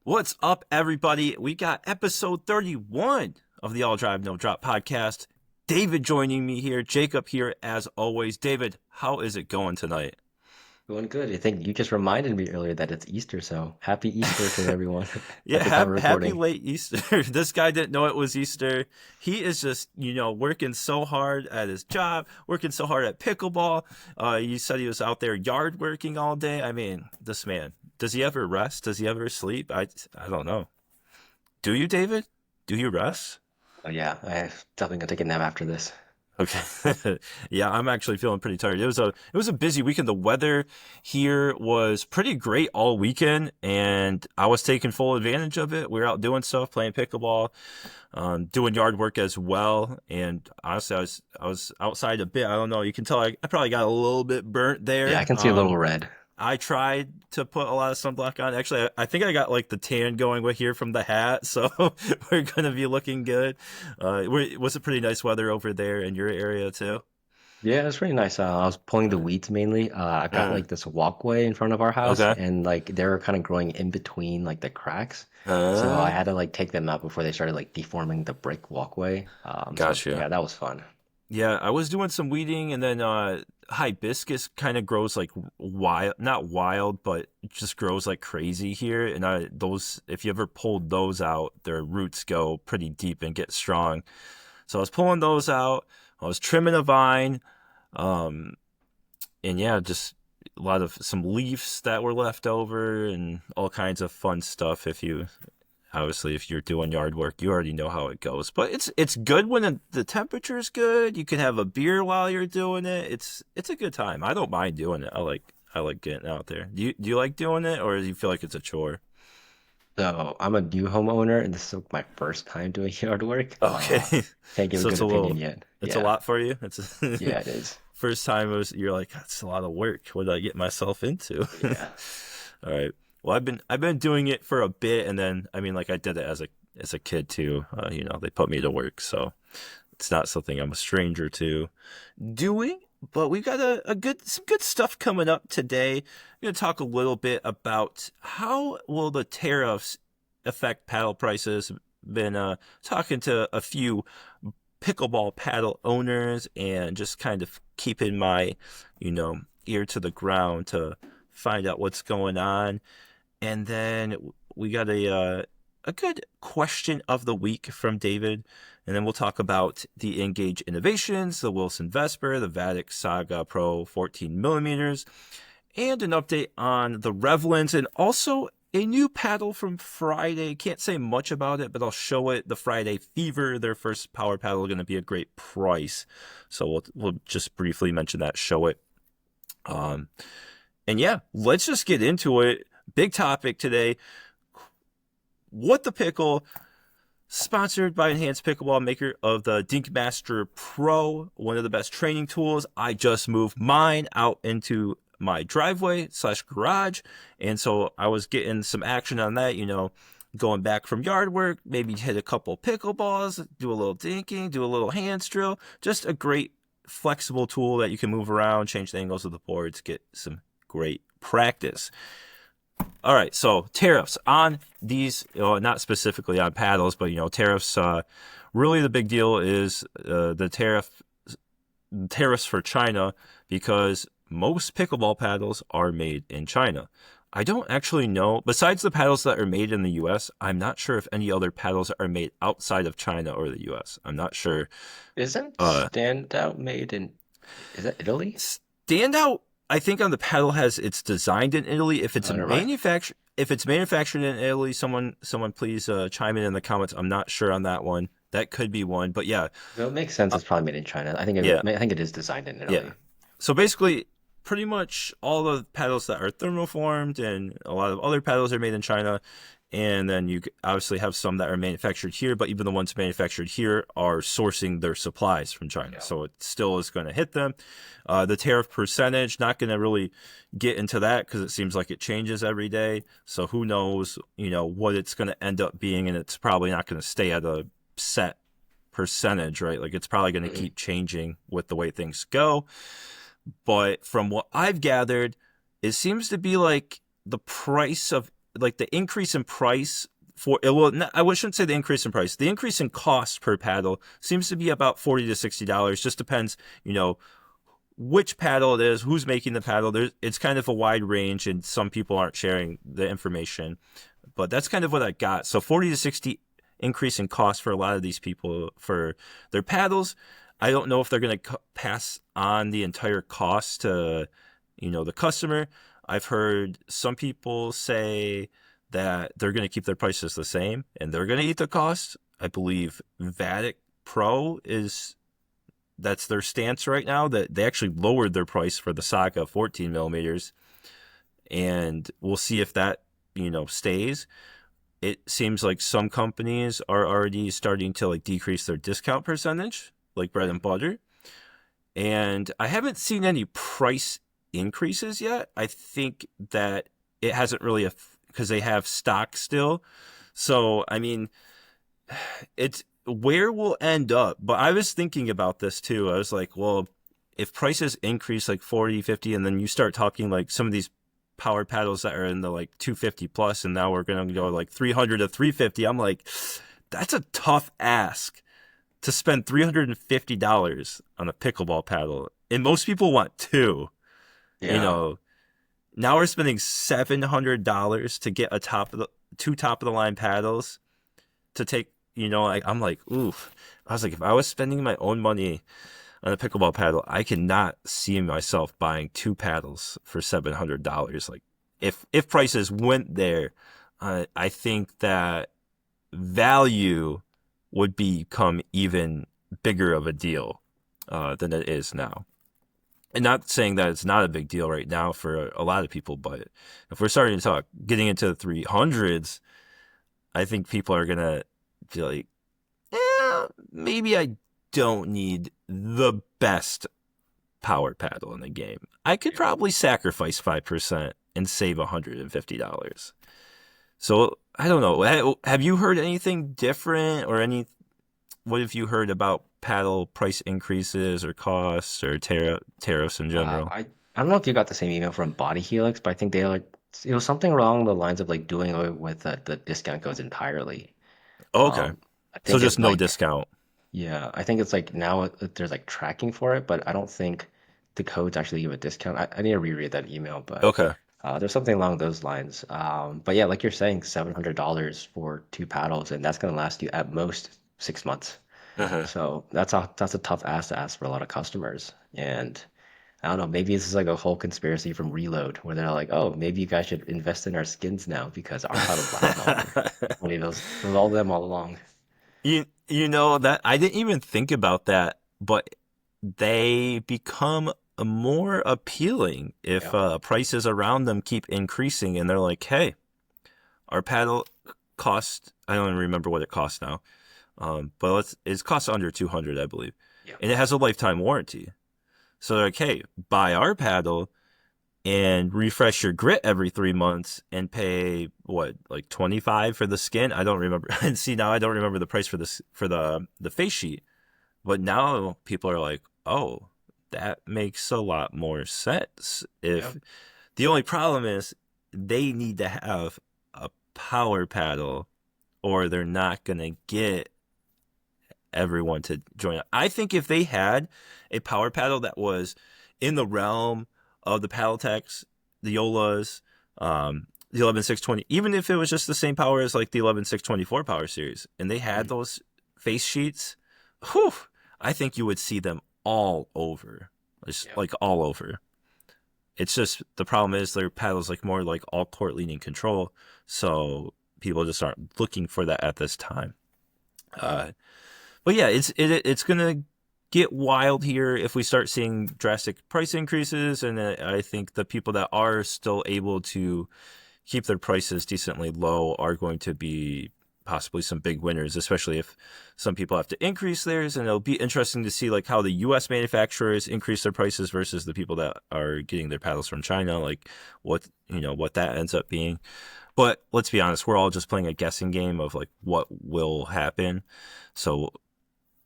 What's up, everybody? We got episode 31 of the AllDriveNoDrop podcast. David joining me here, Jacob here as always. David, how is it going tonight? Going good. I think you just reminded me earlier that it's Easter, so happy Easter to everyone Yeah, at the time of happy recording. late Easter. This guy didn't know it was Easter. He is just, working so hard at his job, working so hard at pickleball. You said he was out there yard working all day. I mean, this man, does he ever rest? Does he ever sleep? I don't know. Do you, David? Do you rest? Oh yeah, I'm definitely gonna take a nap after this. Okay. Yeah, I'm actually feeling pretty tired. It was a busy weekend. The weather here was pretty great all weekend, and I was taking full advantage of it. We were out doing stuff, playing pickleball, doing yard work as well. And honestly, I was outside a bit. I don't know. You can tell I probably got a little bit burnt Yeah, I there. can see a little red. I tried to put a lot of sunblock on. Actually, I think I got like the tan going with here from the hat, so we're gonna be looking good. Was it pretty nice weather over there in your area too? Yeah, it's really nice. I was pulling the weeds mainly. I've got Uh, like this walkway in front of our house, okay. and like they're kind of growing in between like the cracks. So I Uh, had to like take them out before they started like deforming the brick walkway. So gotcha. yeah, that was fun. Yeah, I was doing some weeding, and then hibiscus kind of grows like wild, not wild, but it just grows like crazy here. And those, if you ever pulled those out, their roots go pretty deep and get strong. So I was pulling those out. I was trimming a vine, um, and yeah, just a lot of some leaves that were left over, and all kinds of fun stuff. If you're doing yard work, you already know how it goes. But it's good when the temperature's good. You can have a beer while you're doing it. It's a good time. I don't mind doing it. I like getting out there. Do you like doing it, or do you feel like it's a chore? So I'm a new homeowner, and this is my first time doing yard work. Okay. Can't give a So good opinion yet. it's a Yeah, lot for you. It's yeah, it is. first time you're like, that's a lot of work. What did I get myself into? Yeah. All right. Well, I've been doing it for a bit, and then I mean, like I did it as a kid too. They put me to work, so it's not something I'm a stranger to doing. But we've got some good stuff coming up today. I'm gonna talk a little bit about how will the tariffs affect paddle prices. Been talking to a few pickleball paddle owners and just kind of keeping my, ear to the ground to find out what's going on. And then we got a good question of the week from David. And then we'll talk about the Engage innovations, the Wilson Vesper, the Vatic Saga Pro 14 millimeters, and an update on the Revolins, and also a new paddle from Friday. Can't say much about it, but I'll show it. The Friday Fever, their first power paddle, going to be a great price. So we'll just briefly mention that. Show it. Um, and yeah, let's just get into it. Big topic today. What the Pickle, sponsored by Enhanced Pickleball, maker of the Dink Master Pro, one of the best training tools. I just moved mine out into my driveway/garage, and so I was getting some action on that, going back from yard work, maybe hit a couple pickleballs, do a little dinking, do a little hands drill. Just a great flexible tool that you can move around, change the angles of the boards, get some great practice. All right, so tariffs on these, not specifically on paddles, but tariffs. Really, the big deal is the tariffs for China, because most pickleball paddles are made in China. I don't actually know. Besides the paddles that are made in the U.S., I'm not sure if any other paddles are made outside of China or the U.S. I'm not sure. Isn't Uh, Standout made in, is that Italy? Standout, I think on the paddle has it's designed in Italy. Oh, never mind. If it's manufactured in Italy, someone please chime in the comments. I'm not sure on that one. That could be one, but yeah, No, it makes sense. uh, It's probably made in China. yeah, I think it is designed in yeah. Italy. So basically, pretty much all the paddles that are thermoformed and a lot of other paddles are made in China. And then you obviously have some that are manufactured here, but even the ones manufactured here are sourcing their supplies from China. Yeah. So it still is going to hit them. The tariff percentage, not going to really get into that because it seems like it changes every day. So who knows, what it's going to end up being. And it's probably not going to stay at a set percentage, right? Like it's probably going to Mhm. keep changing with the way things go. But from what I've gathered, it seems to be like the price of like the increase in price for well, I shouldn't say the increase in price. The increase in cost per paddle seems to be about $40 to $60. Just depends, which paddle it is, who's making the paddle. It's kind of a wide range, and some people aren't sharing the information. But that's kind of what I got. So 40 to 60 increase in cost for a lot of these people for their paddles. I don't know if they're going to pass on the entire cost to, the customer. I've heard some people say that they're going to keep their prices the same and they're going to eat the cost. I believe Vatic Pro that's their stance right now, that they actually lowered their price for the Saga 14 millimeters, and we'll see if that, stays. It seems like some companies are already starting to like decrease their discount percentage, like bread and butter. And I haven't seen any price increases yet. I think that it hasn't really, because they have stock still. So, I mean, it's where we'll end up. But I was thinking about this too. I was like, well, if prices increase like 40, 50, and then you start talking like some of these power paddles that are in the like 250 plus, and now we're going to go like 300 to 350. I'm like, that's a tough ask to spend $350 on a pickleball paddle. And most people want two. Yeah. Now we're spending $700 to get two top of the line paddles to take, I'm like, oof. I was like, if I was spending my own money on a pickleball paddle, I cannot see myself buying two paddles for $700. Like, if prices went there, I think that value would become even bigger of a deal than it is now. And not saying that it's not a big deal right now for a lot of people, but if we're starting to talk getting into the 300s, I think people are gonna be like, maybe I don't need the best power paddle in the game. I could probably sacrifice 5% and save $150. So I don't know. Have you heard anything different, or what have you heard about paddle price increases or costs or tariffs in general? I don't know if you got the same email from Body Helix, but I think they like it was something along the lines of like doing away with the discount codes entirely. Oh, okay. I So think just it's no like discount. yeah, I think it's like now there's like tracking for it, but I don't think the codes actually give a discount. I need to reread that email, but Okay. there's something along those lines. But yeah, like you're saying, $700 for two paddles, and that's gonna last you at most 6 months. Uh-huh. So that's a tough ask to ask for a lot of customers. And I don't know, maybe this is like a whole conspiracy from Reload where they're like, oh, maybe you guys should invest in our skins now because our paddles last longer. Maybe those all them all along. That I didn't even think about that, but they become more appealing if Yeah. prices around them keep increasing, and they're like, hey, our paddle cost, I don't even remember what it costs now. But it costs under 200, I believe. Yeah. And it has a lifetime warranty. So they're like, hey, buy our paddle and refresh your grit every 3 months and pay what, like 25 for the skin. I don't remember. And see, now I don't remember the price for this for the face sheet. But now people are like, oh, that makes a lot more sense. Yeah. If the only problem is they need to have a power paddle, or they're not gonna get everyone to join. I think if they had a power paddle that was in the realm of the Paddleteks, the Yolas, the 11620, even if it was just the same power as like the 11624 power series, and they had Mhm. those face sheets, whew, I think you would see them all over, just Yeah. like all over. It's just the problem is their paddles like more like all court leaning control, so people just aren't looking for that at this time. Uh, but yeah, it's gonna get wild here if we start seeing drastic price increases, and I think the people that are still able to keep their prices decently low are going to be possibly some big winners, especially if some people have to increase theirs. And it'll be interesting to see like how the U.S. manufacturers increase their prices versus the people that are getting their paddles from China, like what that ends up being. But let's be honest, we're all just playing a guessing game of like what will happen. So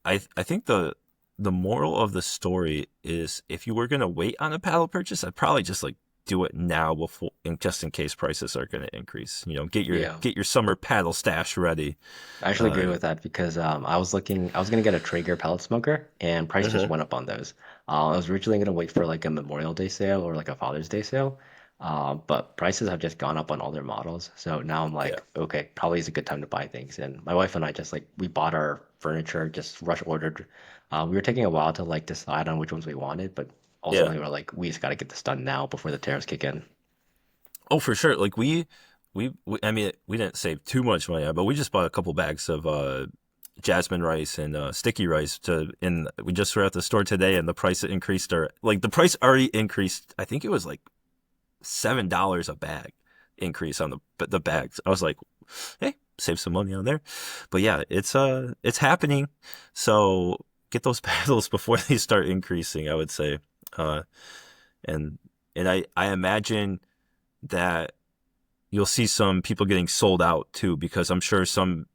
I think the moral of the story is if you were gonna wait on a paddle purchase, I'd probably just like do it now before, and just in case prices are going to increase. Yeah. Get your summer paddle stash ready. I actually agree with that because I was gonna get a Traeger pellet smoker and price just Uh-huh. went up on those. I was originally gonna wait for like a Memorial Day sale or like a Father's Day sale, but prices have just gone up on all their models. So now I'm Yeah. like, okay, probably is a good time to buy things. And my wife and I just like we bought our furniture, just rush ordered. We were taking a while to like decide on which ones we wanted, but Yeah. ultimately we're like, we just got to get this done now before the tariffs kick in. Oh, for sure. Like I mean, we didn't save too much money, but we just bought a couple bags of jasmine rice and sticky rice and we just were at the store today and the price increased, or like the price already increased. I think it was like $7 a bag increase on the bags. I was like, hey, save some money on there. But yeah, it's happening. So get those paddles before they start increasing, I would say. Uh, and I imagine that you'll see some people getting sold out too, because I'm sure some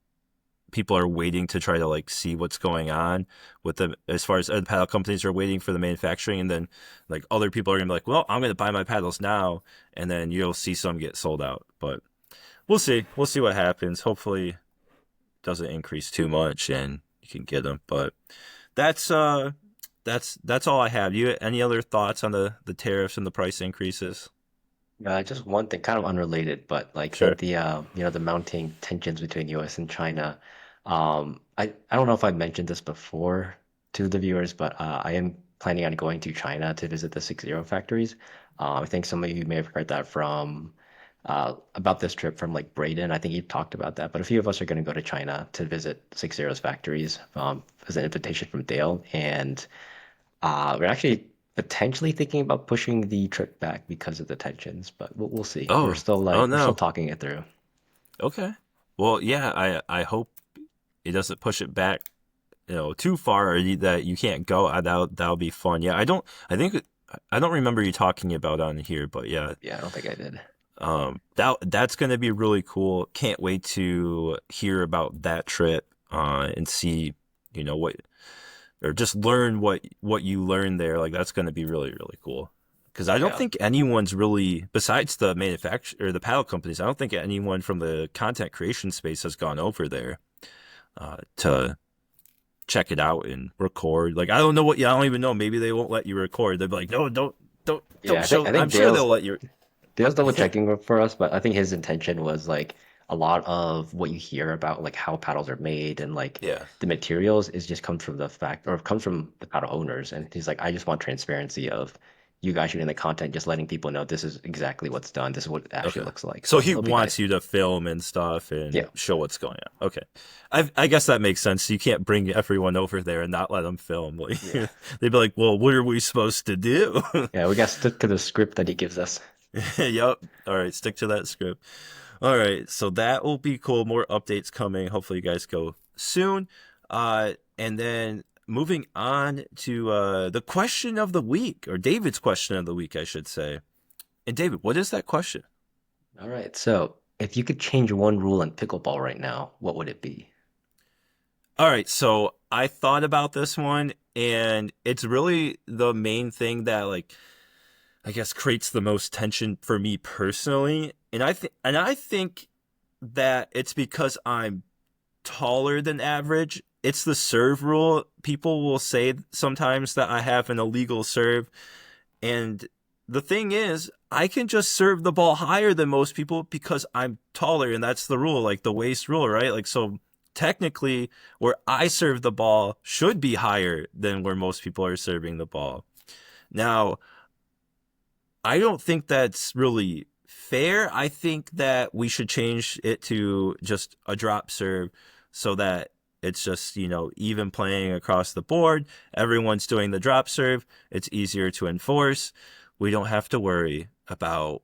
people are waiting to try to like see what's going on with them, as far as other paddle companies are waiting for the manufacturing, and then like other people are gonna be like, well, I'm gonna buy my paddles now, and then you'll see some get sold out. But we'll see what happens. Hopefully it doesn't increase too much and you can get them. But that's that's all I have. You any other thoughts on the tariffs and the price increases? Just one thing, kind of unrelated, but like Sure. the the mounting tensions between U.S. and China. I don't know if I mentioned this before to the viewers, but I am planning on going to China to visit the 6.0 factories. I think some of you may have heard that from about this trip from like Braden. I think he talked about that, but a few of us are going to go to China to visit 6.0's factories as an invitation from Dale, and we're actually potentially thinking about pushing the trip back because of the tensions, but we'll see. Oh, oh We're still no. talking it through. Okay. Well, yeah, I hope it doesn't push it back, too far, or that you can't go. That'll be fun. Yeah, I don't remember you talking about on here, but yeah, Yeah, I don't think I did. that's gonna be really cool. Can't wait to hear about that trip, and see, what, or just learn what you learned there. Like that's gonna be really really cool. Because I don't Yeah. think anyone's really, besides the manufacturer or the paddle companies, I don't think anyone from the content creation space has gone over there to check it out and record. Like I don't know what. Yeah, I don't even know. Maybe they won't let you record. They'll be like, no, Yeah, don't show. I I'm think sure they'll let you. Dale's double checking for us, but I think his intention was like a lot of what you hear about like how paddles are made and like Yeah. the materials is just comes from the fact or comes from the paddle owners. And he's like, I just want transparency of you guys shooting the content, just letting people know this is exactly what's done. This is what it actually Okay. looks like. So So he it'll be wants nice. you to film and stuff and Yeah. show what's going on. Okay. I guess that makes sense. You can't bring everyone over there and not let them film. Like, Yeah. they'd be like, well, what are we supposed to do? Yeah, we got to stick to the script that he gives us. Yep. All right. Stick to that script. All right. So that will be cool. More updates coming. Hopefully you guys go soon. And then moving on to the question of the week, or David's question of the week, I should say. And David, what is that question? All right. So if you could change one rule in pickleball right now, what would it be? All right, so I thought about this one, and it's really the main thing that, like, I guess creates the most tension for me personally. And I think that it's because I'm taller than average. It's the serve rule. People will say sometimes that I have an illegal serve, and the thing is, I can just serve the ball higher than most people because I'm taller, and that's the rule, like the waist rule, right? Like, so technically, where I serve the ball should be higher than where most people are serving the ball. Now, I don't think that's really fair. I think that we should change it to just a drop serve so that it's just, even playing across the board. Everyone's doing the drop serve. It's easier to enforce. We don't have to worry about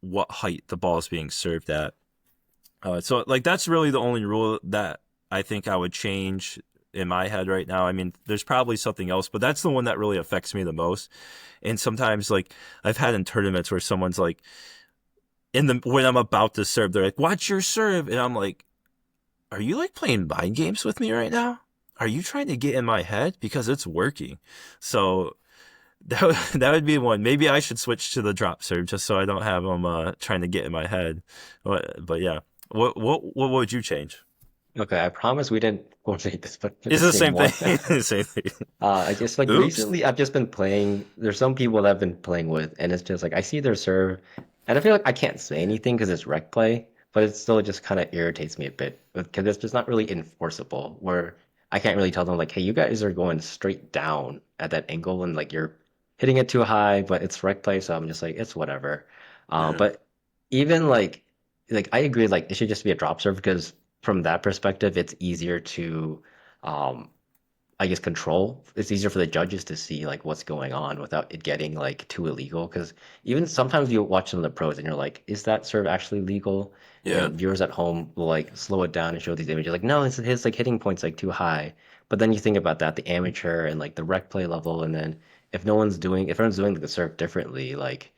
what height the ball is being served at. So, like, that's really the only rule that I think I would change in my head right now. I mean, there's probably something else, but that's the one that really affects me the most. And sometimes, like, I've had in tournaments where someone's like, when I'm about to serve, they're like, "Watch your serve," and I'm like, "Are you like playing mind games with me right now? Are you trying to get in my head? Because it's working." So that would be one. Maybe I should switch to the drop serve just so I don't have them trying to get in my head. But yeah, what would you change? Okay, I promise we didn't coordinate this, but pick It's the the same same one. thing. Same thing. I guess like Oops. recently I've just been playing. There's some people that I've been playing with, and it's just like I see their serve, and I feel like I can't say anything because it's rec play, but it still just kind of irritates me a bit because it's just not really enforceable. Where I can't really tell them like, hey, you guys are going straight down at that angle, and like you're hitting it too high, but it's rec play, so I'm just like it's whatever. Mhm. But even like I agree, like it should just be a drop serve because from that perspective, it's easier to. Um, I guess control. It's easier for the judges to see like what's going on without it getting like too illegal. Because even sometimes you watch some of the pros and you're like, is that serve actually legal? Yeah. And viewers at home will like slow it down and show these images like, no, it's his like hitting point's like too high. But then you think about that, the amateur and like the rec play level, and then if everyone's doing the serve differently, like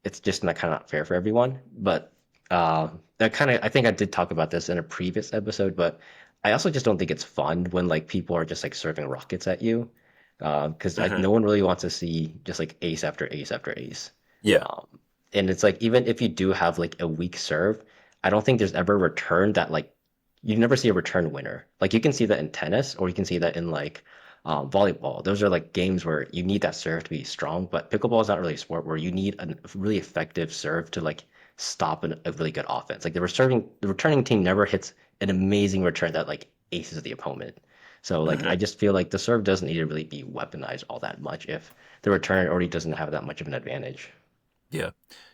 it's just not kind of not fair for everyone. But that kind of I think I did talk about this in a previous episode, but I also just don't think it's fun when like people are just like serving rockets at you, because Hmm. no one really wants to see just like ace after ace after ace. Yeah. Um, and it's like even if you do have like a weak serve, I don't think there's ever a return that like you never see a return winner. Like you can see that in tennis, or you can see that in like volleyball. Those are like games where you need that serve to be strong, but pickleball is not really a sport where you need a really effective serve to like stop a really good offense. Like the returning team never hits an amazing return that like aces the opponent. So like I Hmm. just feel like the serve doesn't need to really be weaponized all that much if the return already doesn't have that much of an advantage. Yeah.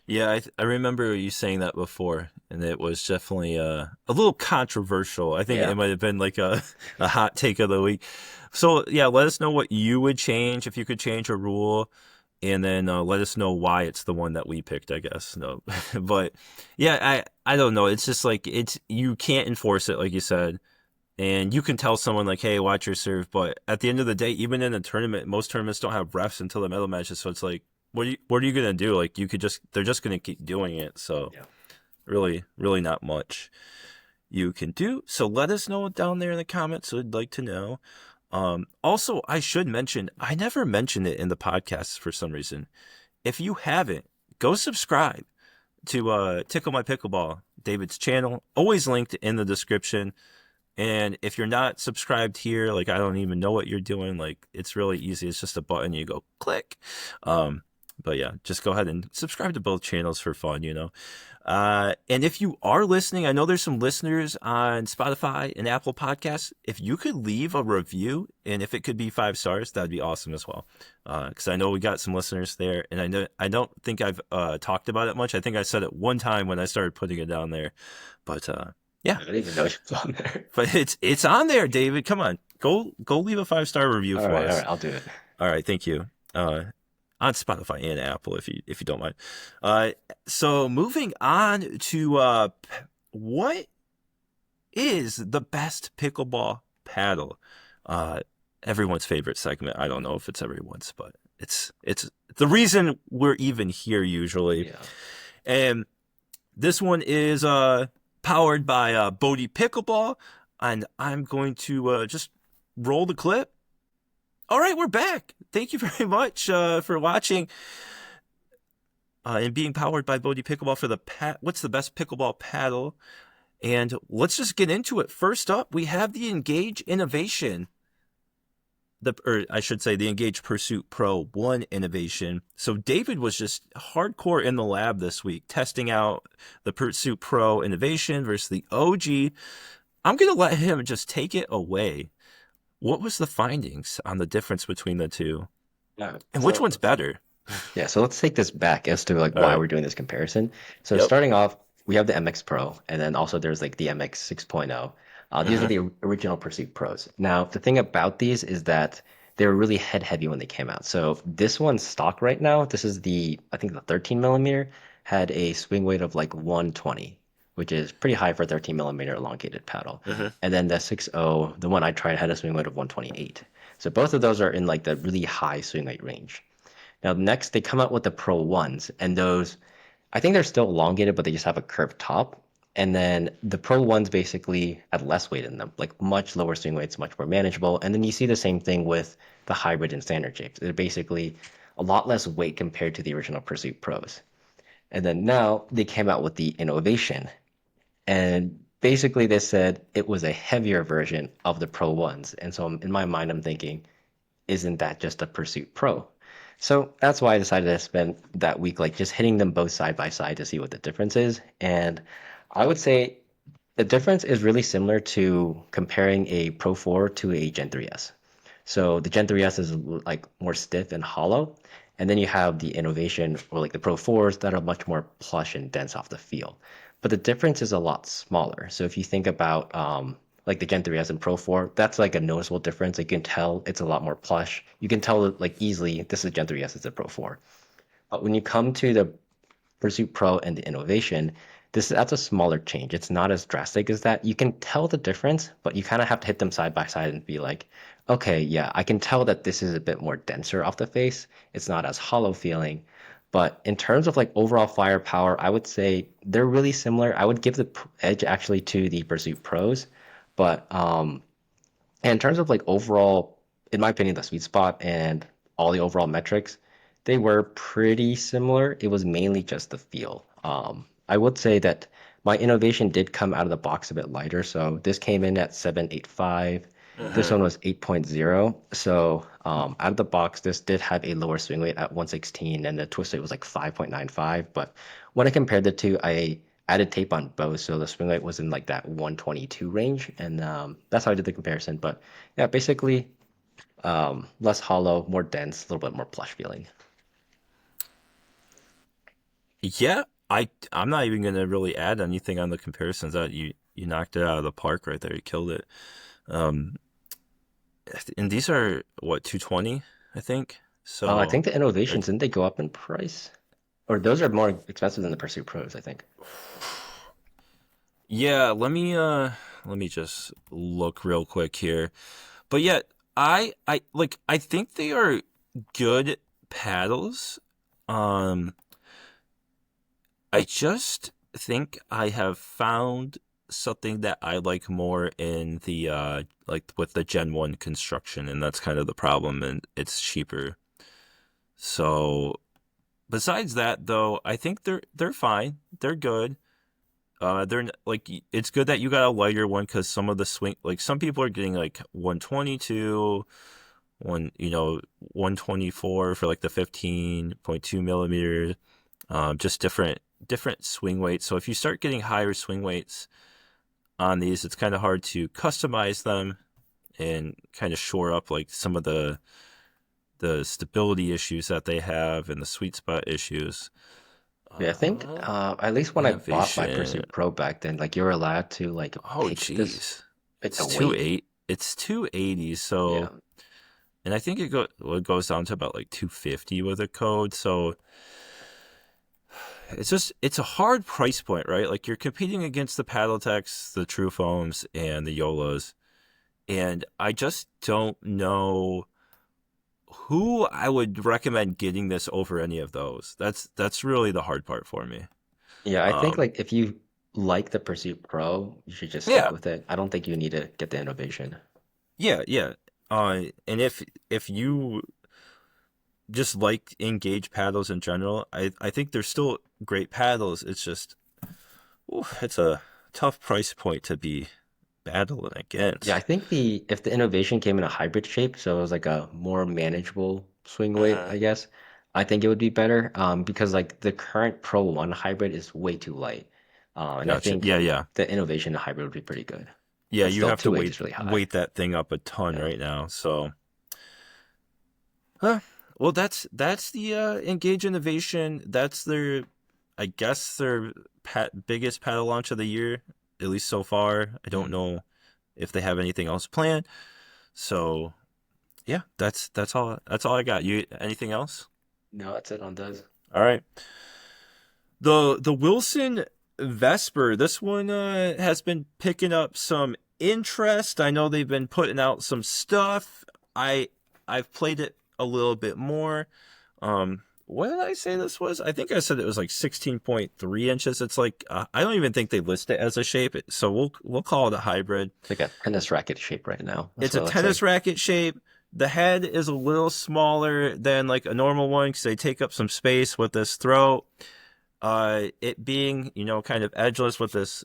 Yeah, I remember you saying that before, and it was definitely a little controversial. I think it Yeah. might have been like a hot take of the week. So yeah, let us know what you would change if you could change a rule, and then let us know why it's the one that we picked. I guess no, but yeah, I don't know. It's just like it's you can't enforce it like you said, and you can tell someone like, hey, watch your serve. But at the end of the day, even in a tournament, most tournaments don't have refs until the medal matches. So it's like, what are you gonna do? Like you could just they're just gonna keep doing it. So Yeah. really not much you can do. So let us know down there in the comments. I'd like to know. Also, I should mention I never mentioned it in the podcast for some reason. If you haven't, go subscribe to Tickle My Pickleball, David's channel. Always linked in the description. And if you're not subscribed here, like I don't even know what you're doing. Like it's really easy. It's just a button. You go click. Um, but yeah, just go ahead and subscribe to both channels for fun, you know. And if you are listening, I know there's some listeners on Spotify and Apple Podcasts. If you could leave a review, and if it could be 5 stars, that'd be awesome as well. Because I know we got some listeners there, and I don't think I've talked about it much. I think I said it one time when I started putting it down there, but yeah. I didn't even know she was on there. But it's on there, David. Come on, go leave a 5 star review for All us. right, I'll do it. All right, thank you. On Spotify and Apple, if you don't mind. Uh, so moving on to what is the best pickleball paddle? Uh, everyone's favorite segment. I don't know if it's everyone's, but it's the reason we're even here usually. Yeah. And this one is powered by Bodhi Pickleball, and I'm going to just roll the clip. All right, we're back. Thank you very much for watching and being powered by Bodhi Pickleball for the what's the best pickleball paddle? And let's just get into it. First up, we have the Engage Innovation. Or I should say the Engage Pursuit Pro 1 innovation. So David was just hardcore in the lab this week, testing out the Pursuit Pro innovation versus the OG. I'm going to let him just take it away. What was the findings on the difference between the two? Yeah. And which So one's better? yeah, so let's take this back as to like All why right. we're doing this comparison. So Yep. starting off, we have the MX Pro, and then also there's like the MX 6.0. These are Mm-hmm. the original Pursuit Pros. Now, the thing about these is that they were really head heavy when they came out. So this one's stock right now. This is I think the 13 millimeter had a swing weight of like 120, which is pretty high for a 13 millimeter elongated paddle. Mm-hmm. And then the 6.0, the one I tried, had a swing weight of 128. So both of those are in like the really high swing weight range. Now, next, they come out with the Pro Ones, and those, I think they're still elongated, but they just have a curved top. And then the Pro Ones basically have less weight in them, like much lower swing weights, much more manageable. And then you see the same thing with the hybrid and standard shapes. They're basically a lot less weight compared to the original Pursuit Pros. And then now they came out with the Innovation. And basically they said it was a heavier version of the Pro ones. And so in my mind, I'm thinking, isn't that just a Pursuit Pro? So that's why I decided to spend that week like just hitting them both side by side to see what the difference is. And I would say the difference is really similar to comparing a Pro 4 to a Gen 3S. So the Gen 3S is like more stiff and hollow, and then you have the Innovation or like the Pro 4s that are much more plush and dense off the feel. But the difference is a lot smaller. So if you think about like the Gen 3S and Pro 4, that's like a noticeable difference. You can tell it's a lot more plush. You can tell like easily this is Gen 3S, it's a Pro 4. But when you come to the Pursuit Pro and the Innovation, that's a smaller change. It's not as drastic as that. You can tell the difference, but you kind of have to hit them side by side and be like, okay, yeah, I can tell that this is a bit more denser off the face. It's not as hollow feeling. But in terms of like overall firepower, I would say they're really similar. I would give the edge actually to the Pursuit Pros, but and in terms of like overall, in my opinion, the sweet spot and all the overall metrics, they were pretty similar. It was mainly just the feel. I would say that my innovation did come out of the box a bit lighter. So this came in at 785. This Mm-hmm. one was 8.0. So out of the box, this did have a lower swing weight at 116, and the twist weight was like 5.95. But when I compared the two, I added tape on both, so the swing weight was in like that 122 range, and that's how I did the comparison. But yeah, basically less hollow, more dense, a little bit more plush feeling. Yeah, I'm not even gonna really add anything on the comparisons. That you knocked it out of the park right there. You killed it. Um, and these are what 220, I think. I So think the innovations, it's didn't they go up in price? Or those are more expensive than the Pursuit Pros, I think. yeah. Let me just look real quick here. But yeah, I think they are good paddles. Um, I just think I have found something that I like more in the like with the Gen 1 construction, and that's kind of the problem, and it's cheaper. So besides that though, I think they're fine. They're good. Like it's good that you got a lighter one because some of the swing like some people are getting like 122, 124 for like the 15.2 millimeters. Just different swing weights. So if you start getting higher swing weights on these, it's kind of hard to customize them and kind of shore up like some of the stability issues that they have and the sweet spot issues. Yeah, I think at least when I bought my Innovation. Pursuit Pro back then, like you're allowed to like Oh pick this geez. like the It's two weight. eight. It's 280. Yeah. So and I think it goes down to about like 250 with a code. So it's a hard price point, right? Like you're competing against the Paddleteks, the True Foams, and the YOLOs, and I just don't know who I would recommend getting this over any of those. That's really the hard part for me. Yeah, I think Um, like if you like the Pursuit Pro, you should just stick yeah, with it. I don't think you need to get the innovation. yeah. And if you just like engage paddles in general, I think they're still great paddles. It's just, ooh, it's a tough price point to be battling Yeah, I against. think the if the innovation came in a hybrid shape, so it was like a more manageable swing weight, Uh-huh. I guess, I think it would be better. Because like the current Pro 1 hybrid is way too light. And I Gotcha. think Yeah, yeah. the innovation hybrid would be pretty good. Yeah, But you still, have to 2.8 is really high. weight that thing up a ton Yeah. right now. So, huh. Well, that's the Engage Innovation. That's their, I guess their biggest paddle launch of the year, at least so far. I don't Mm. know if they have anything else planned. So, yeah, that's all I got. You anything else? No, that's it on those. All right. The Wilson Vesper. This one has been picking up some interest. I know they've been putting out some stuff. I I've played it a little bit more. What did I say this was? I think I said it was like 16.3 inches. It's like I don't even think they list it as a shape, so we'll call it a hybrid. It's like a tennis racket shape right now. That's It's what a it looks tennis like. racket shape, The head is a little smaller than like a normal one because they take up some space with this throat. It being, kind of edgeless with this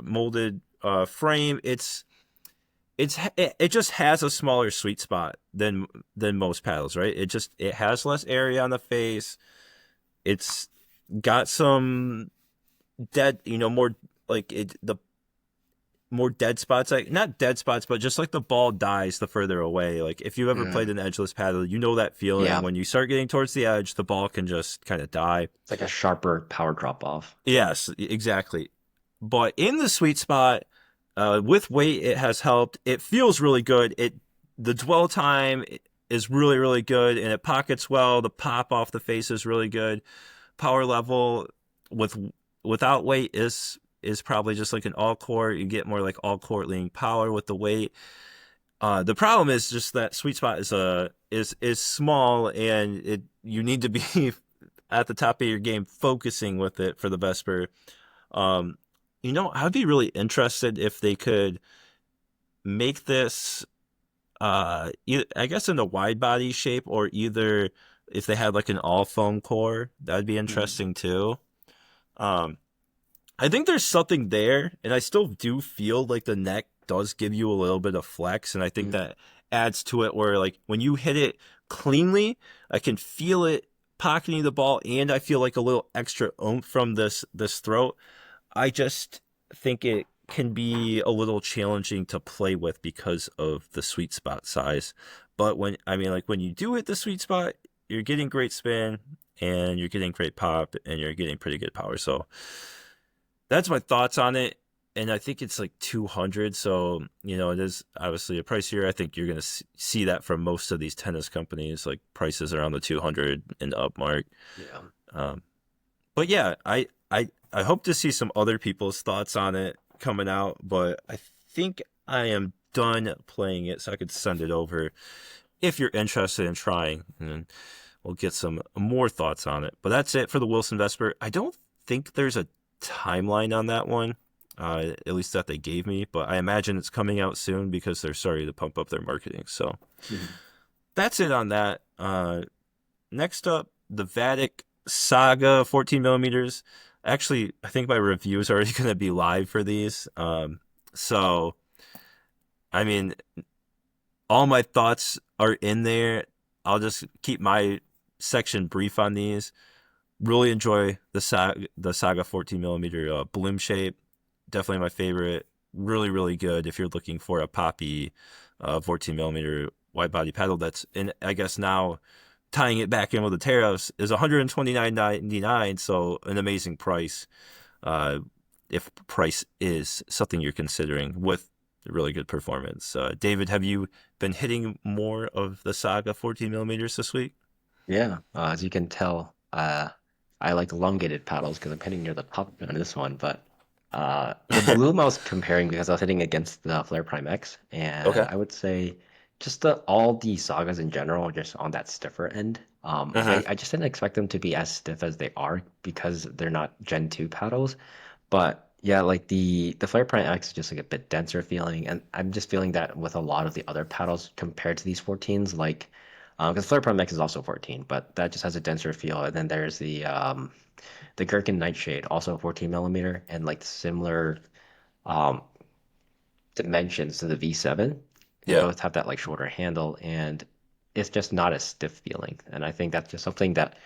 molded frame, it just has a smaller sweet spot than most paddles, right? It has less area on the face. It's got some dead, more like the more dead spots, like not dead spots, but just like the ball dies the further away. Like if you've ever played Mm, an edgeless paddle, you know that feeling yeah, when you start getting towards the edge, the ball can just kind of die. it's like a sharper power drop off. Yes, exactly. But in the sweet spot, with weight, it has helped. It feels really good. The dwell time is really really good, and it pockets well. The pop off the face is really good. Power level with without weight is probably just like an all court. You get more like all court leaning power with the weight. The problem is just that sweet spot is small, and you need to be at the top of your game focusing with it for the Vesper. Um, I'd be really interested if they could make this, I guess in a wide body shape, or either if they had like an all foam core, that'd be Mm, interesting too. Um, I think there's something there, and I still do feel like the neck does give you a little bit of flex, and I think mm. that adds to it where like when you hit it cleanly, I can feel it pocketing the ball, and I feel like a little extra oomph from this throat. I just think it can be a little challenging to play with because of the sweet spot size. But when you do hit the sweet spot, you're getting great spin and you're getting great pop and you're getting pretty good power. So that's my thoughts on it. And I think it's like 200. So, it is obviously a pricier. I think you're going to see that from most of these tennis companies, like prices around the 200 and up mark. Yeah. Um, but yeah, I hope to see some other people's thoughts on it coming out, but I think I am done playing it, so I could send it over if you're interested in trying, and we'll get some more thoughts on it. But that's it for the Wilson Vesper. I don't think there's a timeline on that one, at least that they gave me, but I imagine it's coming out soon because they're starting to pump up their marketing. So Mhm. that's it on that. Next up, the Vatic Saga 14 millimeters. Actually, I think my review is already going to be live for these. So, I mean, all my thoughts are in there. I'll just keep my section brief on these. Really enjoy the Saga 14 millimeter bloom shape. Definitely my favorite. Really, really good if you're looking for a poppy 14 millimeter wide body paddle. That's, and I guess now tying it back in with the tariffs is $129.99, so an amazing price. Uh, if price is something you're considering with really good performance. David, have you been hitting more of the Saga 14 millimeters this week? Yeah, as you can tell, I like elongated paddles because I'm hitting near the top on this one. But the bloom I was comparing because I was hitting against the Flare Prime X, and Okay. I would say just all the sagas in general are just on that stiffer end. Uh-huh. I just didn't expect them to be as stiff as they are because they're not Gen 2 paddles. But yeah, like the Flare Prime X is just like a bit denser feeling, and I'm just feeling that with a lot of the other paddles compared to these 14s, like because Flare Prime X is also 14, but that just has a denser feel. And then there's the Gherkin Nightshade, also 14 millimeter, and like similar um dimensions to the V7. They Yeah. both have that like shorter handle, and it's just not as stiff feeling. And I think that's just something that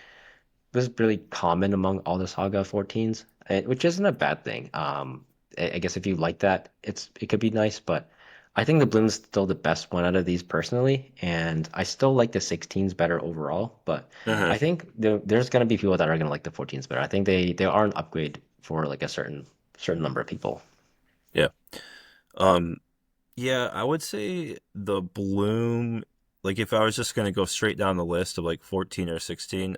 was really common among all the Saga 14s, which isn't a bad thing. I guess if you like that, it could be nice, but I think the Bloom's still the best one out of these personally, and I still like the 16s better overall. But Uh-huh. I think there's gonna be people that are gonna like the 14s better. I think they are an upgrade for like a certain number of people. Yeah. Um, yeah, I would say the Bloom, like if I was just gonna go straight down the list of like 14 or 16,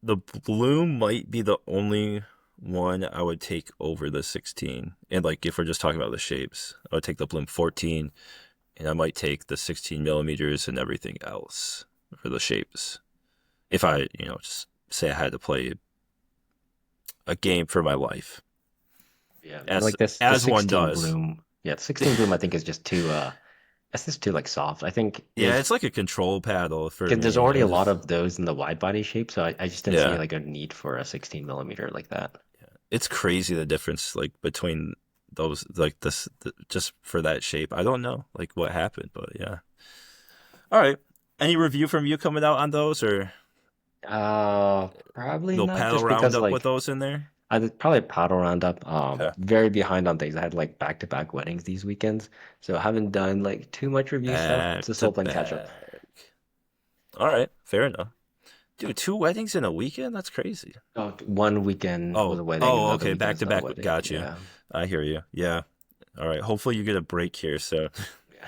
the Bloom might be the only one I would take over the 16. And like if we're just talking about the shapes, I would take the Bloom 14 and I might take the 16 millimeters and everything else for the shapes. If I, just say I had to play a game for my life, Yeah, and as like this, the as one 16 does. Bloom, yeah, the 16 Bloom I think is just too. That's just too like soft. I think Yeah, it's like a control paddle for because there's me. already a lot of those in the wide body shape, so I just didn't see Yeah, like a need for a 16 millimeter like that. it's crazy the difference like between those like just for that shape. I don't know like what happened, but yeah. All right. Any review from you coming out on those or Probably no not, paddle just because roundup with like those in there? I did probably paddle roundup. Okay. Very behind on things. I had like back-to-back weddings these weekends, so I haven't done like too much review stuff. Back Just to still playing catch up. back. All right, fair enough. Dude, two weddings in a weekend? That's crazy. Oh, one weekend was Oh, a wedding, oh, another okay, weekend back is to another back. wedding. Got you. Yeah. I hear you. Yeah. All right. Hopefully you get a break here. So Yeah.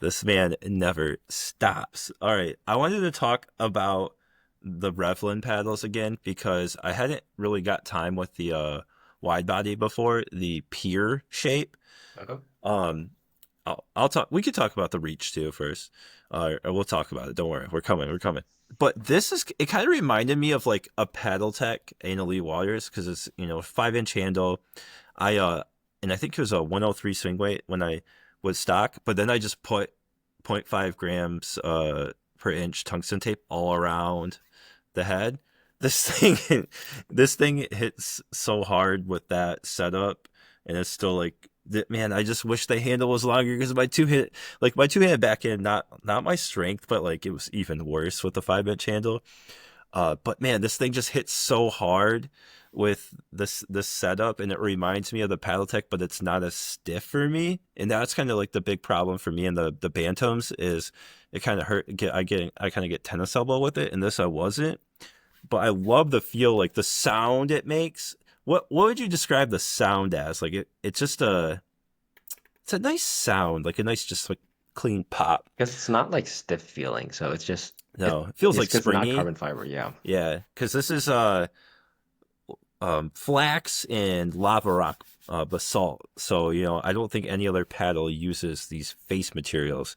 this man never stops. All right. I wanted to talk about the Revolin paddles again because I hadn't really got time with the wide body before, the pier shape. Okay. Um, I'll talk. We could talk about the reach too first. Or we'll talk about it. Don't worry. We're coming. We're coming. But this is. It kind of reminded me of like a Paddletek in Elite Warriors because it's 5-inch handle. I and I think it was a 103 swing weight when I was stock. But then I just put zero point 0.5 grams per inch tungsten tape all around the head. This thing, this thing hits so hard with that setup, and it's still like, man. I just wish the handle was longer because my two handed backhand, not my strength, but like it was even worse with the 5-inch handle. But man, this thing just hits so hard with this setup, and it reminds me of the Paddletek, but it's not as stiff for me. And that's kind of like the big problem for me in the Bantams is it kind of hurt. I kind of get tennis elbow with it, and this I wasn't. But I love the feel, like the sound it makes. What would you describe the sound as? Like it's just it's a nice sound, like a nice just like clean pop. Because it's not like stiff feeling, so No, it feels it's like because it's not springy. carbon fiber. Yeah. Yeah, because this is flax and lava rock basalt. So, I don't think any other paddle uses these face materials.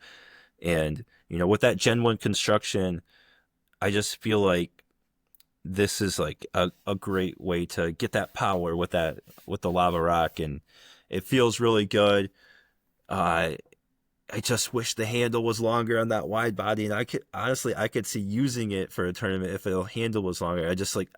And, with that Gen 1 construction, I just feel like this is like a great way to get that power with the lava rock, and it feels really good. Uh, I just wish the handle was longer on that wide body, and I could see using it for a tournament if the handle was longer.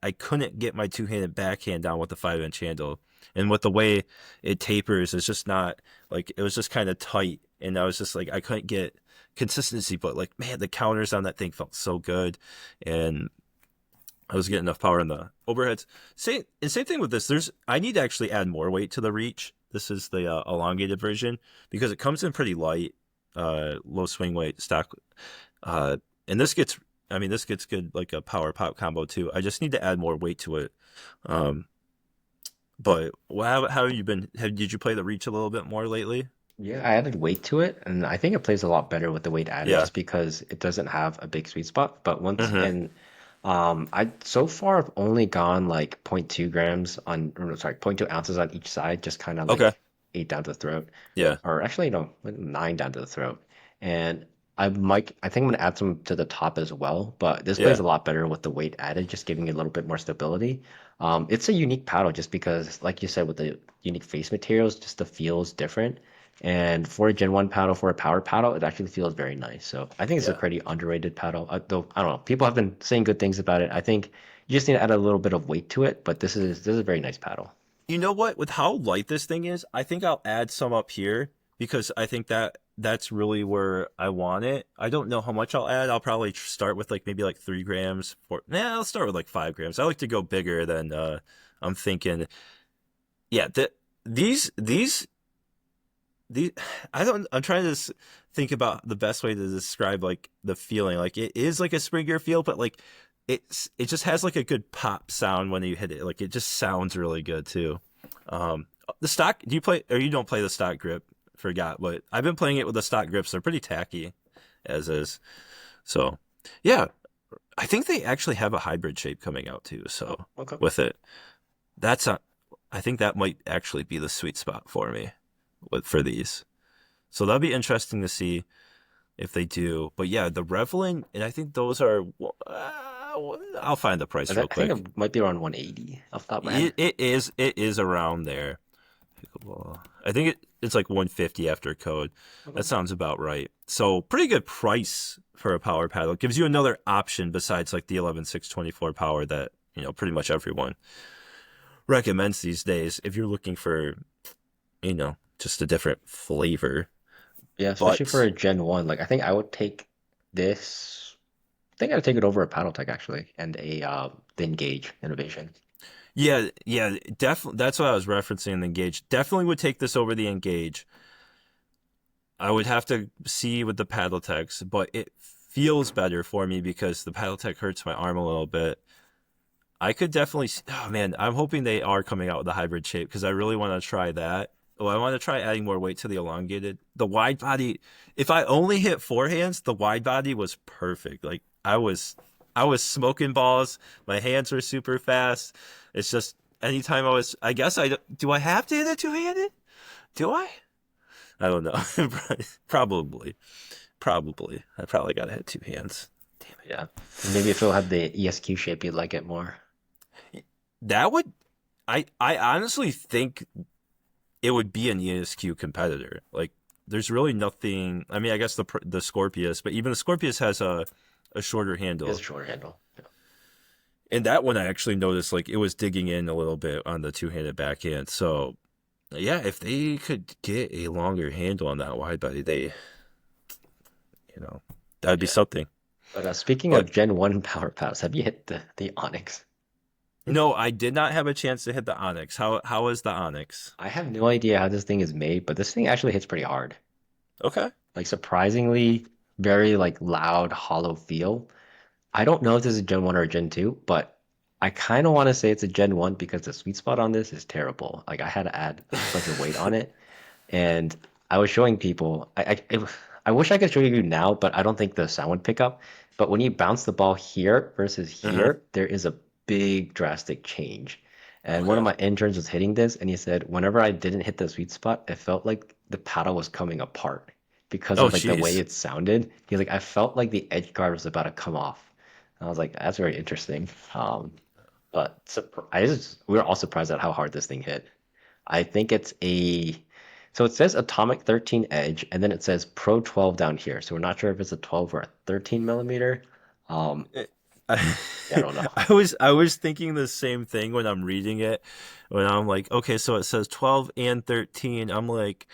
I couldn't get my two-handed backhand down with the 5-inch handle, and with the way it tapers, it's just not like it was just kind of tight, and I was just like I couldn't get consistency. But like man, the counters on that thing felt so good, and I was getting enough power in the overheads. Same thing with this. I need to actually add more weight to the reach. This is the elongated version because it comes in pretty light, low swing weight stock, and this gets good like a power pop combo too. I just need to add more weight to it. Um, but how have you been? Did you play the reach a little bit more lately? Yeah, I added weight to it, and I think it plays a lot better with the weight added Yeah. just because it doesn't have a big sweet spot. But once Hmm. and I so far I've only gone like zero point 0.2 grams on, or no, sorry, zero point 0.2 ounces on each side, just kind of Okay. like 8 down to the throat, Yeah. or actually no, 9 down to the throat. And I think I'm gonna add some to the top as well. But this plays Yeah. a lot better with the weight added, just giving it a little bit more stability. It's a unique paddle just because, like you said, with the unique face materials, just the feel is different. And for a Gen 1 paddle, for a power paddle, it actually feels very nice. So I think it's a Yeah. pretty underrated paddle. Though I don't know, people have been saying good things about it. I think you just need to add a little bit of weight to it, but this is a very nice paddle. You know what? With how light this thing is, I think I'll add some up here because I think that's really where I want it. I don't know how much I'll add. I'll probably start with like maybe like 3 grams. I'll start with like 5 grams. I like to go bigger than I'm thinking. Yeah, these I don't. I'm trying to think about the best way to describe like the feeling. Like it is like a Springer feel, but like it just has like a good pop sound when you hit it. Like it just sounds really good too. The stock. Do you play or you don't play the stock grip? Forgot, but I've been playing it with the stock grips. They're pretty tacky, as is. So, yeah, I think they actually have a hybrid shape coming out too. Oh, So okay. with it, that's not. I think that might actually be the sweet spot for me for these. So that'll be interesting to see if they do. But yeah, the Revelin, and I think those are. I'll find the price real I think quick. it might be around 180 off the top of my head. It is around there. Pickleball. I think it's like 150 after code. That Okay. sounds about right. So pretty good price for a power paddle. It gives you another option besides like the 11624 power that, pretty much everyone recommends these days if you're looking for, just a different flavor. Yeah, especially for But a Gen 1. Like I think I would take this. I think I would take it over a Paddletech actually, and a thin gauge innovation. yeah, yeah, definitely that's what I was referencing the Engage. Definitely would take this over the Engage. I would have to see with the Paddletechs, but it feels better for me because the Paddletech hurts my arm a little bit. I could definitely. Oh man, I'm hoping they are coming out with a hybrid shape because I really want to try that. Oh, I want to try adding more weight to the elongated. The wide body. If I only hit forehands, the wide body was perfect. Like I was smoking balls. My hands were super fast. It's just anytime I was. I guess I do. I have to hit it two handed? Do I? I don't know. Probably. Probably. I probably got to hit two hands. Damn Yeah. Maybe if it'll have the ESQ shape, you'd like it more. it. That would. I honestly think it would be an ESQ competitor. Like, there's really nothing. I mean, I guess the Scorpius, but even the Scorpius has a shorter It is handle. a shorter handle. Yeah. And that one I actually noticed, like, it was digging in a little bit on the two-handed backhand. So, yeah, if they could get a longer handle on that wide body, you know, that'd be Yeah. something. But speaking But of Gen 1 power pads, have you hit the Onix? no, I did not have a chance to hit the Onyx. How is the Onyx? I have no idea how this thing is made, but this thing actually hits pretty hard. Okay. Like surprisingly, very like loud, hollow feel. I don't know if this is Gen 1 or Gen 2, but I kind of want to say it's a Gen 1 because the sweet spot on this is terrible. Like I had to add a bunch of weight on it, and I was showing people. I wish I could show you now, but I don't think the sound would pick up. But when you bounce the ball here versus Uh-huh. here, there is a big drastic change. And one of Okay. my interns was hitting this, and he said whenever I didn't hit the sweet spot, it felt like the paddle was coming apart because Oh, of like the way jeez. it sounded. He's like, I felt like the edge guard was about to come off. I was like, that's very interesting. But we were all surprised at how hard this thing hit. I think so it says Atomic 13 Edge, and then it says Pro 12 down here. So we're not sure if it's a 12 or a 13 millimeter. Um, I, yeah, I don't know. I was thinking the same thing when I'm reading it. When I'm like, okay, so it says 12 and 13. I'm like,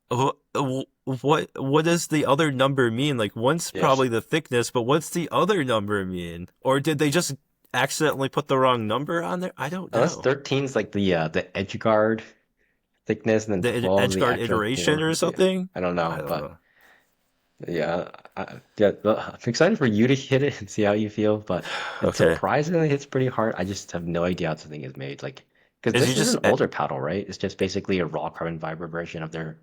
what does the other number mean? Like one's Yes. probably the thickness, but what's the other number mean? Or did they just accidentally put the wrong number on there? I don't Unless know. 13 is like the edge guard thickness, and then The 12 is edge the guard actual iteration core. or Yeah, something? I don't I know, don't but know. yeah, yeah. Well, I'm excited for you to hit it and see how you feel. But it Okay. surprisingly hits pretty hard. I just have no idea how this thing is made. Like, because Is he this is just an older paddle, right? It's just basically a raw carbon fiber version of their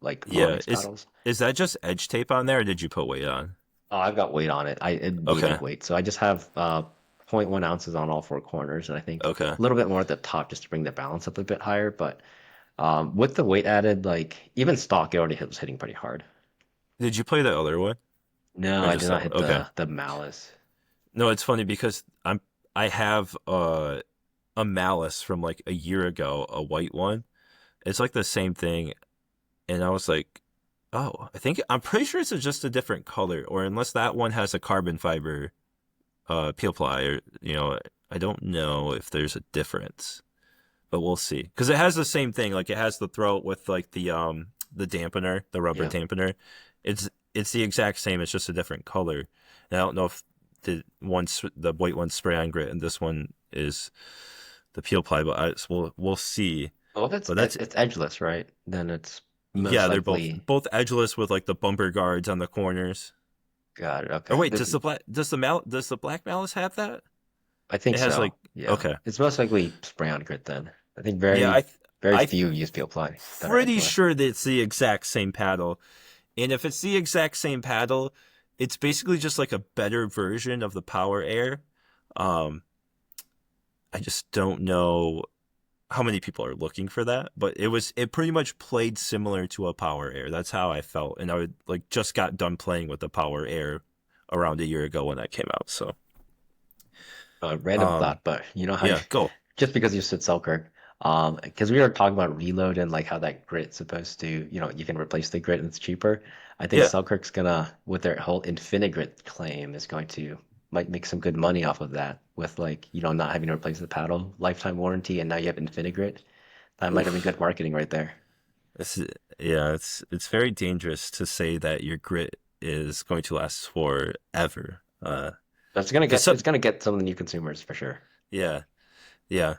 like yeah, Onix paddles. is that just edge tape on there or did you put weight on? Oh, I've got weight on it. It Okay. needed weight, so I just have zero point 0.1 ounces on all four corners, and I think Okay. a little bit more at the top just to bring the balance up a bit higher. But with the weight added, like even stock, it already was hitting pretty hard. Did you play the other one No, or I just did not that one? hit Okay. the malice. No, it's funny because I have a malice from like a year ago, a white one. It's like the same thing, and I was like, oh, I'm pretty sure it's just a different color, or unless that one has a carbon fiber peel ply, or I don't know if there's a difference, but we'll see. Because it has the same thing, like it has the throat with like the dampener, the rubber Yeah. dampener. It's the exact same. It's just a different color. And I don't know if the white one's spray on grit and this one is the peel ply, but we'll see. Well, if But that's it's edgeless, right? Then it's most yeah, they're both likely both edgeless with like the bumper guards on the corners. got it. Or Okay. wait, does the black malice have that? I think It has so. like Yeah. okay, It's most likely spray on grit then. I think yeah, very I few use peel ply that are pretty edgeless. sure that it's the exact same paddle. And if it's the exact same paddle, it's basically just like a better version of the Power Air. Um, I just don't know how many people are looking for that, but it pretty much played similar to a Power Air. That's how I felt, and I would like just got done playing with the Power Air around a year ago when that came out. So, Random um, thought, but you know how yeah, go. just because you said Selkirk, Because we were talking about reload and like how that grit's supposed to, you can replace the grit and it's cheaper. I think Yeah. Selkirk's gonna, with their whole Infinigrit claim, is going to might make some good money off of that with like, not having to replace the paddle, lifetime warranty, and now you have Infinigrit. That might have been Oof. good marketing right there. This is, yeah, it's very dangerous to say that your grit is going to last forever. But it's gonna Because get some, it's gonna get some of the new consumers for sure. yeah, yeah.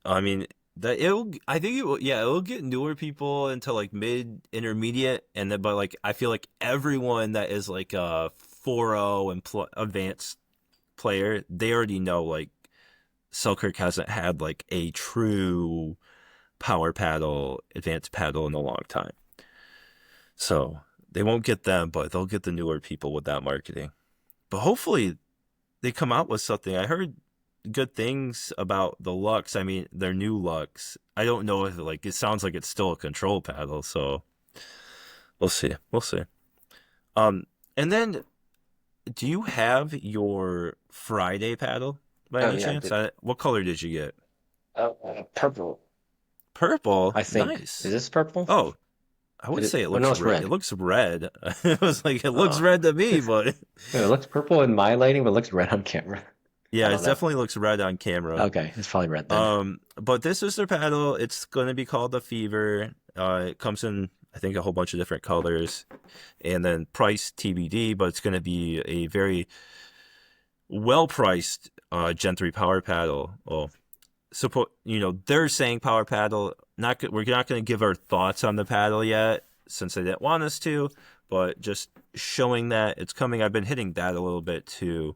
I mean, that it'll. I think it will. Yeah, it'll get newer people into like mid, intermediate, and then but like I feel like everyone that is like a 4.0 and advanced player, they already know like Selkirk hasn't had like a true power paddle, advanced paddle in a long time. So they won't get them, but they'll get the newer people with that marketing. But hopefully they come out with something. I heard good things about the Lux. I mean, their new Lux. I don't know if like it sounds like it's still a control paddle, so we'll see. We'll see. Um, and then do you have your Friday paddle by Oh any yeah, I chance? did. What color did you get? Oh, purple. Purple. I think. Is Nice. this purple? Oh, I would say it Oh no, looks it's red. It red. looks red. It was like it looks Oh, red to me, but it looks purple in my lighting, but it looks red on camera. I yeah, it don't know. definitely looks red on camera. Okay, it's probably red then. But this is their paddle. It's going to be called the Fever. It comes in, I think, a whole bunch of different colors, and then price TBD. But it's going to be a very well priced Gen 3 power paddle. Well, they're saying power paddle. We're not going to give our thoughts on the paddle yet since they didn't want us to, but just showing that it's coming. I've been hitting that a little bit too.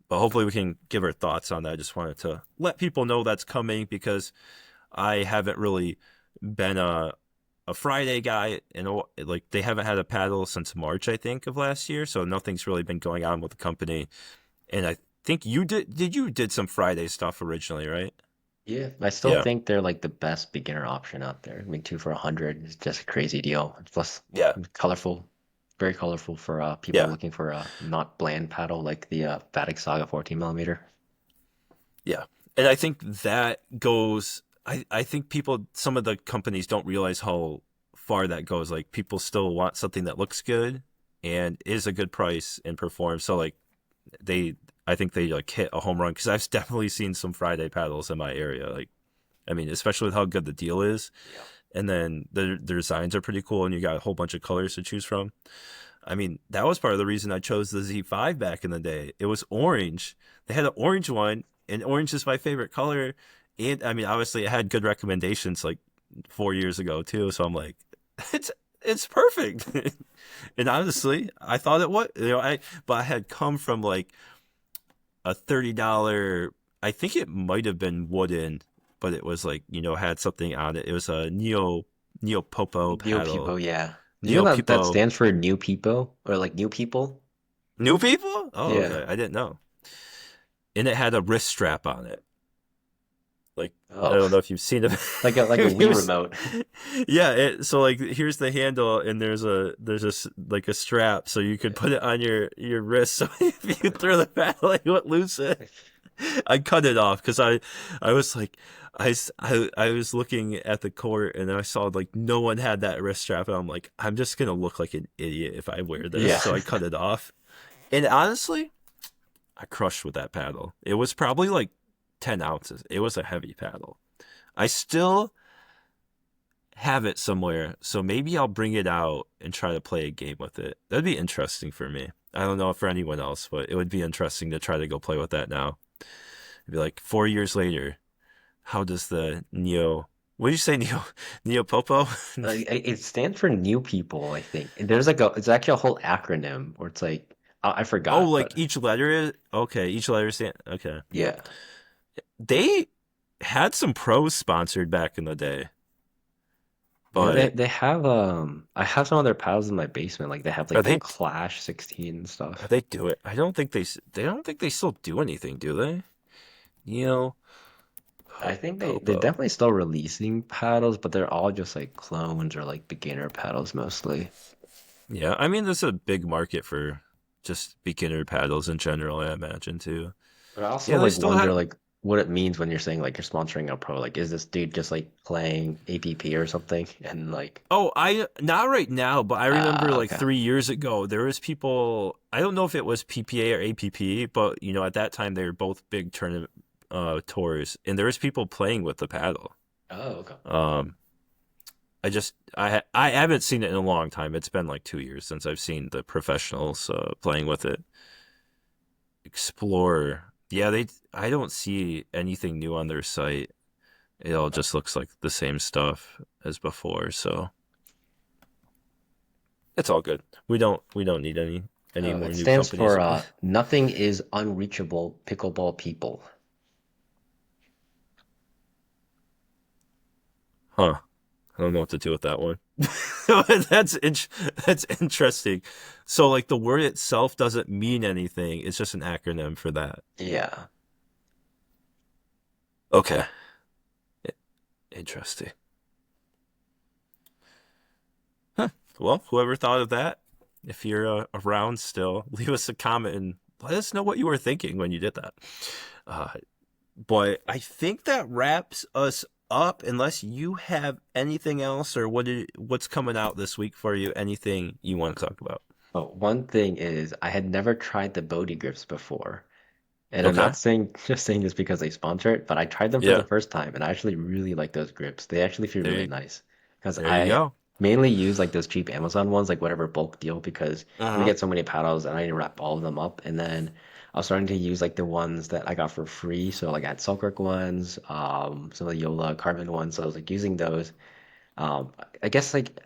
But hopefully we can give our thoughts on that. I just wanted to let people know that's coming because I haven't really been a Friday guy, and like they haven't had a paddle since March, I think, of last year. So nothing's really been going on with the company. And I think you did. You did some Friday stuff originally, right? Yeah, I still Yeah. think they're like the best beginner option out there. I mean, two for 100 is just a crazy deal. It's plus Yeah. colorful, very colorful for people Yeah. looking for a not bland paddle like the Vatic Saga 14 millimeter. Yeah. And I think that goes. I think some of the companies don't realize how far that goes. Like people still want something that looks good and is a good price and performs. So like they I think they like hit a home run because I've definitely seen some Friday paddles in my area. Like I mean, especially with how good the deal is, Yeah. and then the designs are pretty cool, and you got a whole bunch of colors to choose from. I mean, that was part of the reason I chose the Z5 back in the day. It was orange. They had an orange one, and orange is my favorite color. And I mean, obviously, it had good recommendations like 4 years ago too. So I'm like, it's it's perfect. And honestly, I thought it was, but I had come from like a $30. I think it might have been wooden, but it was like had something on it. It was a Neo Popo Neo paddle. people, yeah. Did you Neo know that Pipo. stands for new people or like new people? New people? Oh, Yeah. okay. I didn't know. And it had a wrist strap on it. Like I Oh, don't know if you've seen it. like a It Wii was, remote. yeah. So like here's the handle, and like a strap, so you could put it on your wrist. So if you throw the paddle, you would lose it. I cut it off because I was like I was looking at the court and I saw like no one had that wrist strap, and I'm like I'm just gonna look like an idiot if I wear this, Yeah. so I cut it off. And honestly, I crushed with that paddle. It was probably like 10 ounces. It was a heavy paddle. I still have it somewhere, so maybe I'll bring it out and try to play a game with it. That'd be interesting for me. I don't know for anyone else, but it would be interesting to try to go play with that now. It'd be like 4 years later. How does the Neo? What did you say, Neo? Neo Popo? It stands for new people, I think. And there's like it's actually a whole acronym where it's like I Oh, forgot, like but each letter is okay. Each letter stand okay. yeah. They had some pros sponsored back in the day, Yeah, they but they have I have some other paddles in my basement. Like they have are like the they Clash 16 and are stuff. they do it? I don't think they don't think they still do anything, do they? Neo I think they're Popo. definitely still releasing paddles, but they're all just like clones or like beginner paddles mostly. Yeah, I mean there's a big market for just beginner paddles in general, I imagine too. But I also Yeah, they like still wonder have. like what it means when you're saying like you're sponsoring a pro. Like, is this dude just like playing APP or something? And like, Oh, I not right now, but I remember like okay. 3 years ago, there was people. I don't know if it was PPA or APP, but at that time they were both big tournament tours, and there was people playing with the paddle. Oh, okay. Um, I haven't seen it in a long time. It's been like 2 years since I've seen the professionals playing with it. Explorer, yeah, they. I don't see anything new on their site. It all just looks like the same stuff as before, so it's all good. We don't need any more It new stands companies. for nothing is unreachable pickleball people. Huh. I don't know what to do with that one. That's interesting. So like the word itself doesn't mean anything. It's just an acronym for that. Yeah. Okay. Interesting. Huh. Well, whoever thought of that, if you're around still, leave us a comment and let us know what you were thinking when you did that. Uh, but I think that wraps us up. Unless you have anything else, or what's coming out this week for you? Anything you want to talk about? But one thing is, I had never tried the Bodhi grips before. And I'm Okay. not saying just saying this because they sponsor it, but I tried them for the Yeah. first time and I actually really like those grips. They actually feel There really you, nice. Because there you I go. mainly use like those cheap Amazon ones, like whatever bulk deal, because we Uh-huh. get so many paddles and I need to wrap all of them up. And then I was starting to use like the ones that I got for free. So like I had Selkirk ones, some of the Yola Carbon ones. So I was like using those. I guess like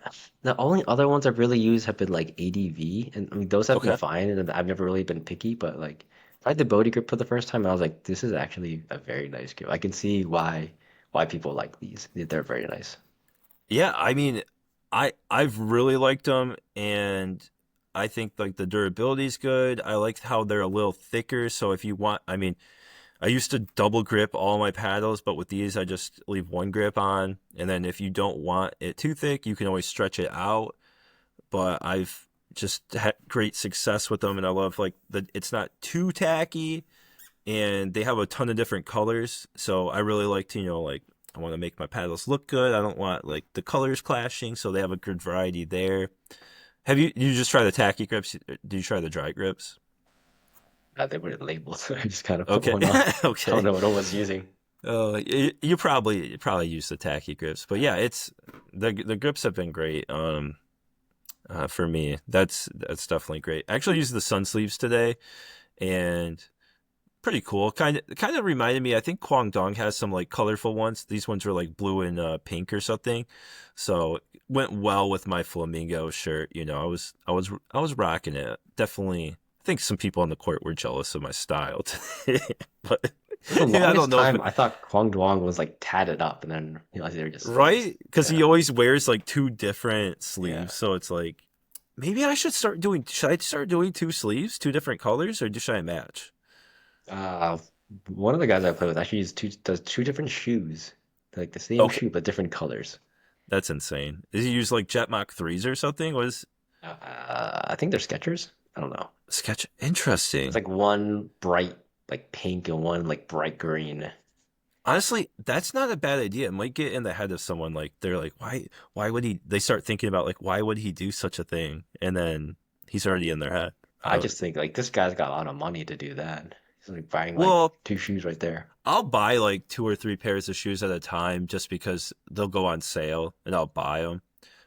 the only other ones I've really used have been like ADV, and I mean those have been Okay. fine, and I've never really been picky. But like, I tried the Bodhi grip for the first time, and I was like, this is actually a very nice grip. I can see why people like these. They're very nice. Yeah, I mean, I've really liked them, and I think like the durability's good. I liked how they're a little thicker, so if you want, I mean, I used to double grip all my paddles, but with these, I just leave one grip on. And then if you don't want it too thick, you can always stretch it out. But I've just had great success with them, and I love like it's not too tacky, and they have a ton of different colors. So I really like to, like I want to make my paddles look good. I don't want like the colors clashing, so they have a good variety there. Have you just try the tacky grips? Did you try the dry grips? They weren't labeled, so I just kind of put Okay, one on. I don't okay. know what I was using. You probably use the tacky grips, but yeah, it's the grips have been great. For me, that's definitely great. I actually used the sun sleeves today, and pretty cool. Kind of reminded me. I think Guangdong has some like colorful ones. These ones were like blue and pink or something, so it went well with my flamingo shirt. I was rocking it. Definitely, I think some people on the court were jealous of my style today, but For the I don't longest know if time, I thought Kwang Duong was like tatted up, and then realized they were just sleeves. right because Yeah, he always wears like two different yeah. sleeves, so it's like maybe I should start doing. Should I start doing two sleeves, two different colors, or should I match? Uh, One of the guys I play with actually does two different shoes, like the same Okay, shoe but different colors. that's insane. Does he use like Jet Mach 3s or something? What is I think they're Skechers. I don't know. sketch? It's Interesting. like one bright like pink and one like bright green. Honestly, that's not a bad idea. It might get in the head of someone like they're like, why would he? They start thinking about like, why would he do such a thing? And then he's already in their head. I just think like this guy's got a lot of money to do that. He's like buying like Well, two shoes right there. I'll buy like two or three pairs of shoes at a time just because they'll go on sale and I'll buy them.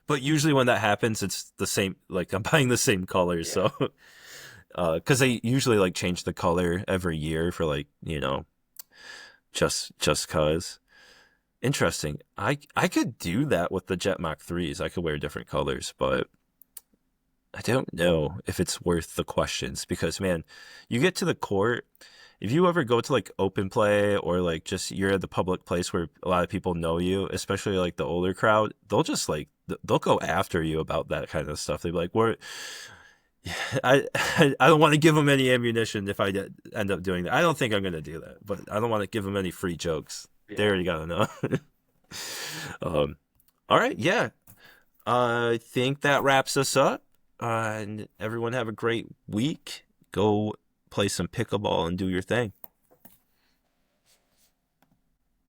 But usually when that happens, it's the same. Like I'm buying the same colors, Yeah. so because they usually like change the color every year for like just cause. Interesting. I could do that with the Jet Mach 3s. I could wear different colors, but I don't know if it's worth the questions because man, you get to the court, if you ever go to like open play or like just you're at the public place where a lot of people know you, especially like the older crowd, they'll just like they'll go after you about that kind of stuff. They'll be like, "We're I don't want to give them any ammunition if end up doing that. I don't think I'm going to do that, but I don't want to give them any free jokes. They Yeah. already got to know." um, all right, yeah. I think that wraps us up. And everyone have a great week. Go play some pickleball and do your thing.